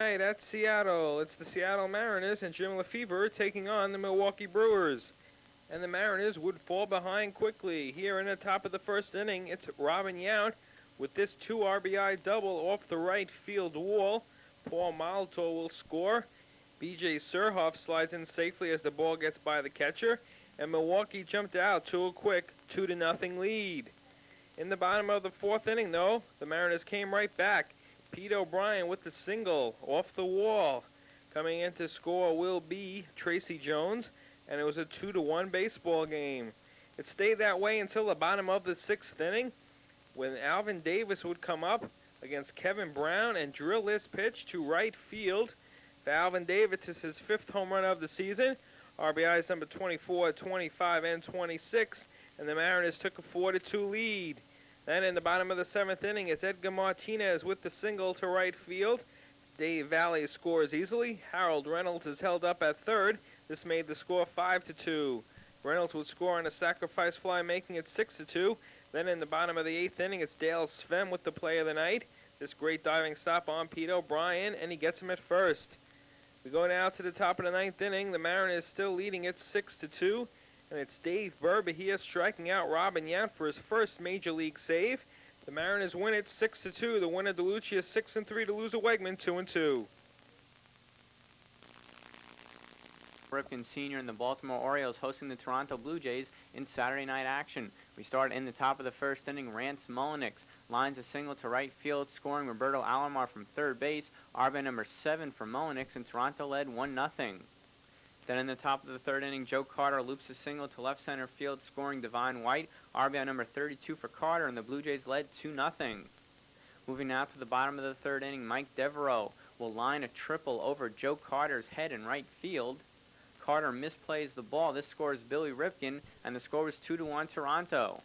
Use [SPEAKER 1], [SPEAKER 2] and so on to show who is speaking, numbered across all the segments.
[SPEAKER 1] Tonight at Seattle, it's the Seattle Mariners and Jim Lefevre taking on the Milwaukee Brewers. And the Mariners would fall behind quickly. Here in the top of the first inning, it's Robin Yount with this 2 RBI double off the right field wall. Paul Molitor will score. B.J. Surhoff slides in safely as the ball gets by the catcher. And Milwaukee jumped out to a quick 2-0 lead. In the bottom of the fourth inning, though, the Mariners came right back. Pete O'Brien with the single off the wall. Coming in to score will be Tracy Jones, and it was a 2-1 baseball game. It stayed that way until the bottom of the sixth inning, when Alvin Davis would come up against Kevin Brown and drill this pitch to right field. For Alvin Davis, it's his 5th home run of the season. RBIs number 24, 25, and 26, and the Mariners took a 4-2 lead. Then in the bottom of the 7th inning, it's Edgar Martinez with the single to right field. Dave Valley scores easily. Harold Reynolds is held up at third. This made the score 5-2. Reynolds would score on a sacrifice fly, making it 6-2. Then in the bottom of the 8th inning, it's Dale Sven with the play of the night. This great diving stop on Pete O'Brien, and he gets him at first. We go now to the top of the 9th inning. The Mariners still leading it 6-2. And it's Dave Burba here striking out Robin Yount for his first major league save. The Mariners win it 6-2. The winner DeLucia 6-3 to lose a Wegman 2-2.
[SPEAKER 2] Ripken Sr. and the Baltimore Orioles hosting the Toronto Blue Jays in Saturday night action. We start in the top of the first inning. Rance Mulliniks lines a single to right field, scoring Roberto Alomar from third base. RBI number 7 for Mulliniks, and Toronto led 1-0. Then in the top of the third inning, Joe Carter loops a single to left center field, scoring Devon White. RBI number 32 for Carter, and the Blue Jays led 2-0. Moving now to the bottom of the third inning, Mike Devereaux will line a triple over Joe Carter's head in right field. Carter misplays the ball. This scores Billy Ripken, and the score was 2-1 Toronto.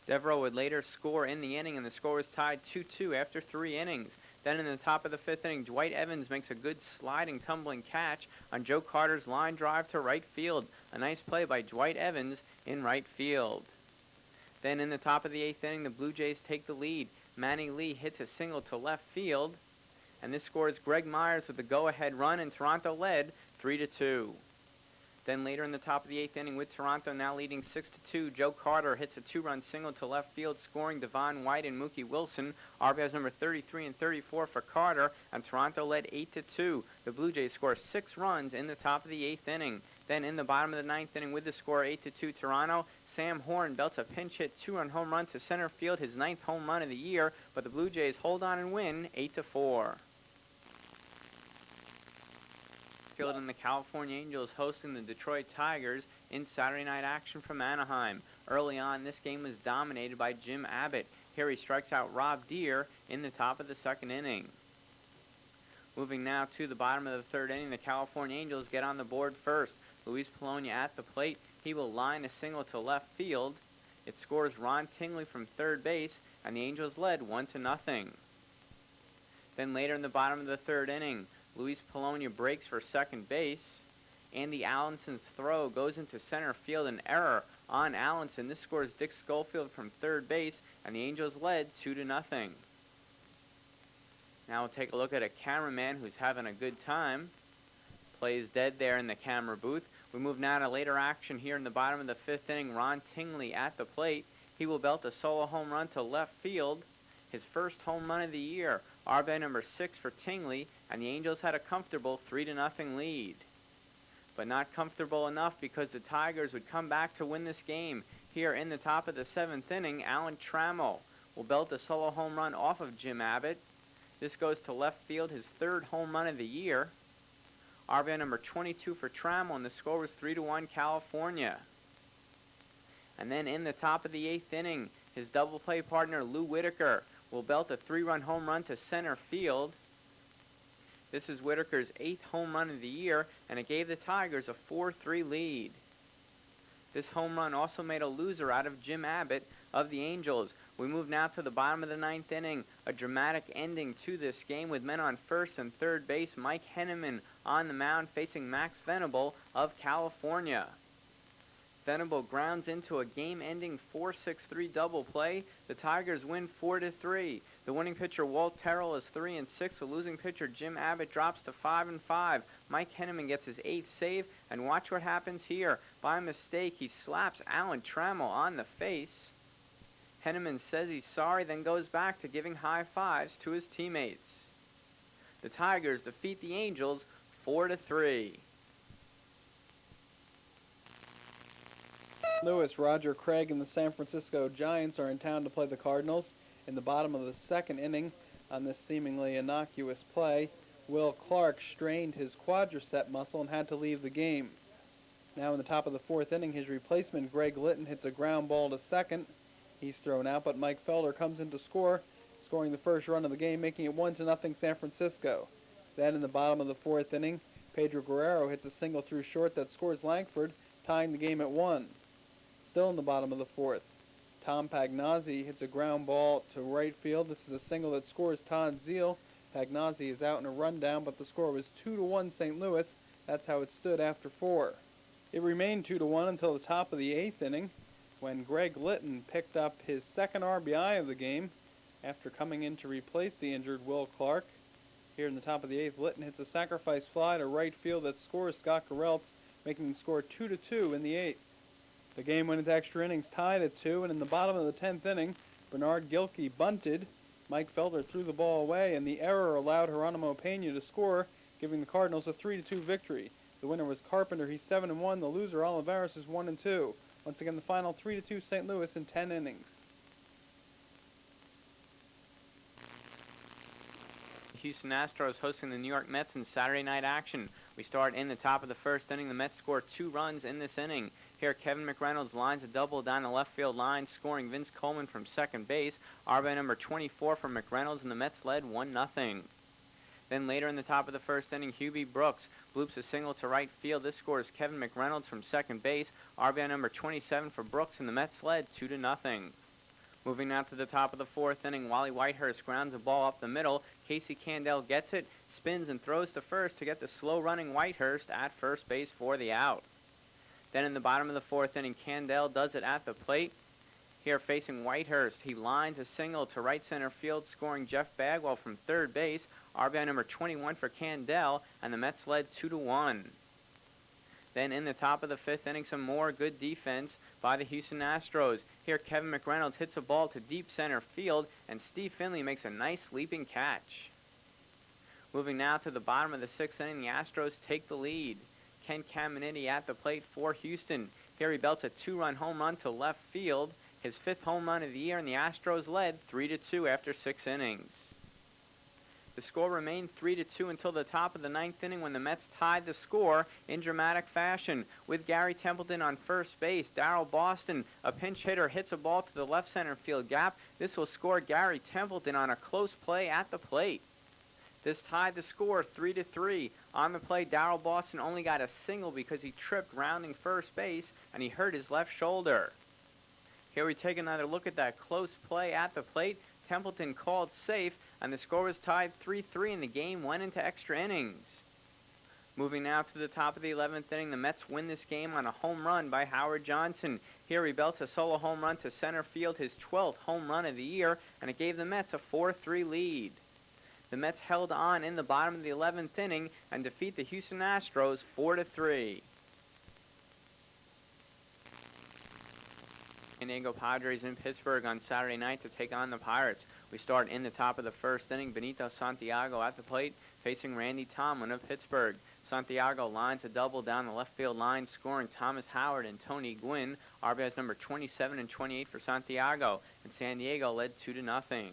[SPEAKER 2] Devereaux would later score in the inning, and the score was tied 2-2 after 3 innings. Then in the top of the 5th inning, Dwight Evans makes a good sliding, tumbling catch on Joe Carter's line drive to right field. A nice play by Dwight Evans in right field. Then in the top of the 8th inning, the Blue Jays take the lead. Manny Lee hits a single to left field, and this scores Greg Myers with the go-ahead run, and Toronto led 3-2. Then later in the top of the 8th inning, with Toronto now leading 6-2, Joe Carter hits a 2-run single to left field, scoring Devon White and Mookie Wilson. RBIs number 33 and 34 for Carter, and Toronto led 8-2. The Blue Jays score 6 runs in the top of the 8th inning. Then in the bottom of the 9th inning, with the score 8-2 Toronto, Sam Horn belts a pinch hit 2-run home run to center field, his 9th home run of the year, but the Blue Jays hold on and win 8-4. And the California Angels hosting the Detroit Tigers in Saturday night action from Anaheim. Early on, this game was dominated by Jim Abbott. Here he strikes out Rob Deere in the top of the 2nd inning. Moving now to the bottom of the 3rd inning, the California Angels get on the board first. Luis Polonia at the plate. He will line a single to left field. It scores Ron Tingley from third base, and the Angels led 1-0. Then later in the bottom of the 3rd inning, Luis Polonia breaks for second base. Andy Allinson's throw goes into center field, an error on Allinson. This scores Dick Schofield from third base, and the Angels led 2-0. Now we'll take a look at a cameraman who's having a good time. Plays dead there in the camera booth. We move now to later action here in the bottom of the 5th inning. Ron Tingley at the plate. He will belt a solo home run to left field. His first home run of the year. RBI number 6 for Tingley, and the Angels had a comfortable 3-0 lead. But not comfortable enough, because the Tigers would come back to win this game. Here in the top of the 7th inning, Alan Trammell will belt a solo home run off of Jim Abbott. This goes to left field, his 3rd home run of the year. RBI number 22 for Trammell, and the score was 3-1 California. And then in the top of the 8th inning, his double play partner Lou Whitaker will belt a 3-run home run to center field. This is Whitaker's 8th home run of the year, and it gave the Tigers a 4-3 lead. This home run also made a loser out of Jim Abbott of the Angels. We move now to the bottom of the 9th inning, a dramatic ending to this game with men on first and third base. Mike Henneman on the mound facing Max Venable of California. Venable grounds into a game-ending 4-6-3 double play. The Tigers win 4-3. The winning pitcher Walt Terrell is 3-6. The losing pitcher Jim Abbott drops to 5-5. Mike Henneman gets his 8th save, and watch what happens here. By mistake, he slaps Alan Trammell on the face. Henneman says he's sorry, then goes back to giving high fives to his teammates. The Tigers defeat the Angels 4-3.
[SPEAKER 3] Louis, Roger Craig, and the San Francisco Giants are in town to play the Cardinals. In the bottom of the second inning, on this seemingly innocuous play, Will Clark strained his quadricep muscle and had to leave the game. Now in the top of the fourth inning, his replacement Greg Litton hits a ground ball to second. He's thrown out, but Mike Felder comes in to score, scoring the first run of the game, making it 1-0 San Francisco. Then in the bottom of the fourth inning, Pedro Guerrero hits a single through short that scores Langford, tying the game at 1. Still in the bottom of the fourth, Tom Pagnazzi hits a ground ball to right field. This is a single that scores Todd Zeal. Pagnazzi is out in a rundown, but the score was 2-1 St. Louis. That's how it stood after 4. It remained 2-1 until the top of the 8th inning, when Greg Litton picked up his second RBI of the game after coming in to replace the injured Will Clark. Here in the top of the 8th, Litton hits a sacrifice fly to right field that scores Scott Garrelts, making the score 2-2 in the 8th. The game went into extra innings tied at 2, and in the bottom of the 10th inning, Bernard Gilkey bunted. Mike Felder threw the ball away, and the error allowed Geronimo Pena to score, giving the Cardinals a 3-2 victory. The winner was Carpenter. He's 7-1. The loser, Olivares, is 1-2. Once again, the final 3-2 St. Louis in 10 innings.
[SPEAKER 2] Houston Astros hosting the New York Mets in Saturday night action. We start in the top of the first inning. The Mets score 2 runs in this inning. Here, Kevin McReynolds lines a double down the left field line, scoring Vince Coleman from second base. RBI number 24 for McReynolds, and the Mets led 1-0. Then later in the top of the first inning, Hubie Brooks bloops a single to right field. This scores Kevin McReynolds from second base. RBI number 27 for Brooks, and the Mets led 2-0. Moving now to the top of the fourth inning, Wally Whitehurst grounds a ball up the middle. Casey Candell gets it, spins and throws to first to get the slow-running Whitehurst at first base for the out. Then in the bottom of the fourth inning, Candell does it at the plate. Here facing Whitehurst, he lines a single to right center field, scoring Jeff Bagwell from third base. RBI number 21 for Candell, and the Mets led 2-1. Then in the top of the fifth inning, some more good defense by the Houston Astros. Here Kevin McReynolds hits a ball to deep center field, and Steve Finley makes a nice leaping catch. Moving now to the bottom of the sixth inning, the Astros take the lead. Ken Caminiti at the plate for Houston. Here he belts a 2-run home run to left field, his 5th home run of the year, and the Astros led 3-2 after 6 innings. The score remained 3-2 until the top of the 9th inning, when the Mets tied the score in dramatic fashion. With Gary Templeton on first base, Darrell Boston, a pinch hitter, hits a ball to the left center field gap. This will score Gary Templeton on a close play at the plate. This tied the score 3-3. On the play, Darrell Boston only got a single because he tripped rounding first base and he hurt his left shoulder. Here we take another look at that close play at the plate. Templeton called safe, and the score was tied 3-3, and the game went into extra innings. Moving now to the top of the 11th inning, the Mets win this game on a home run by Howard Johnson. Here he belts a solo home run to center field, his 12th home run of the year, and it gave the Mets a 4-3 lead. The Mets held on in the bottom of the 11th inning and defeat the Houston Astros 4-3. San Diego Padres in Pittsburgh on Saturday night to take on the Pirates. We start in the top of the first inning. Benito Santiago at the plate facing Randy Tomlin of Pittsburgh. Santiago lines a double down the left field line, scoring Thomas Howard and Tony Gwynn. RBIs number 27 and 28 for Santiago, and San Diego led 2-0.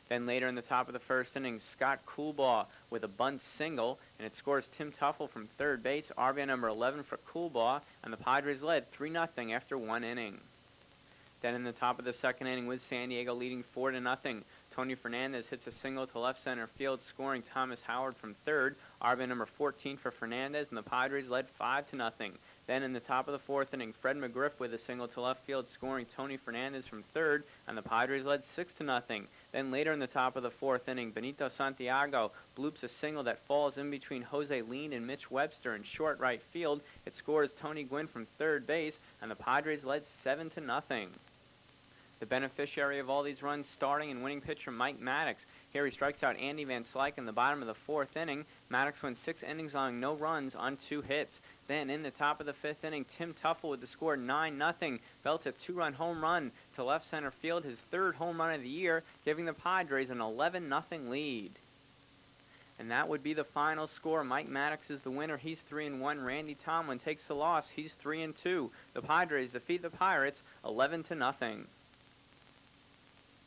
[SPEAKER 2] Then later in the top of the first inning, Scott Coolbaugh with a bunt single, and it scores Tim Tuffle from third base, RBI number 11 for Coolbaugh, and the Padres led 3-0 after 1 inning. Then in the top of the second inning, with San Diego leading 4-0, Tony Fernandez hits a single to left center field, scoring Thomas Howard from third, RBI number 14 for Fernandez, and the Padres led 5-0. Then in the top of the fourth inning, Fred McGriff with a single to left field, scoring Tony Fernandez from third, and the Padres led 6-0. Then later in the top of the fourth inning, Benito Santiago bloops a single that falls in between Jose Lean and Mitch Webster in short right field. It scores Tony Gwynn from third base, and the Padres led 7-0. The beneficiary of all these runs, starting and winning pitcher Mike Maddox. Here he strikes out Andy Van Slyke in the bottom of the 4th inning. Maddox wins 6 innings allowing no runs on 2 hits. Then in the top of the 5th inning, Tim Tuffle with the score 9-0 belts a 2-run home run to left center field, his 3rd home run of the year, giving the Padres an 11-0 lead. And that would be the final score. Mike Maddox is the winner. He's 3-1. Randy Tomlin takes the loss. He's 3-2. The Padres defeat the Pirates 11-0.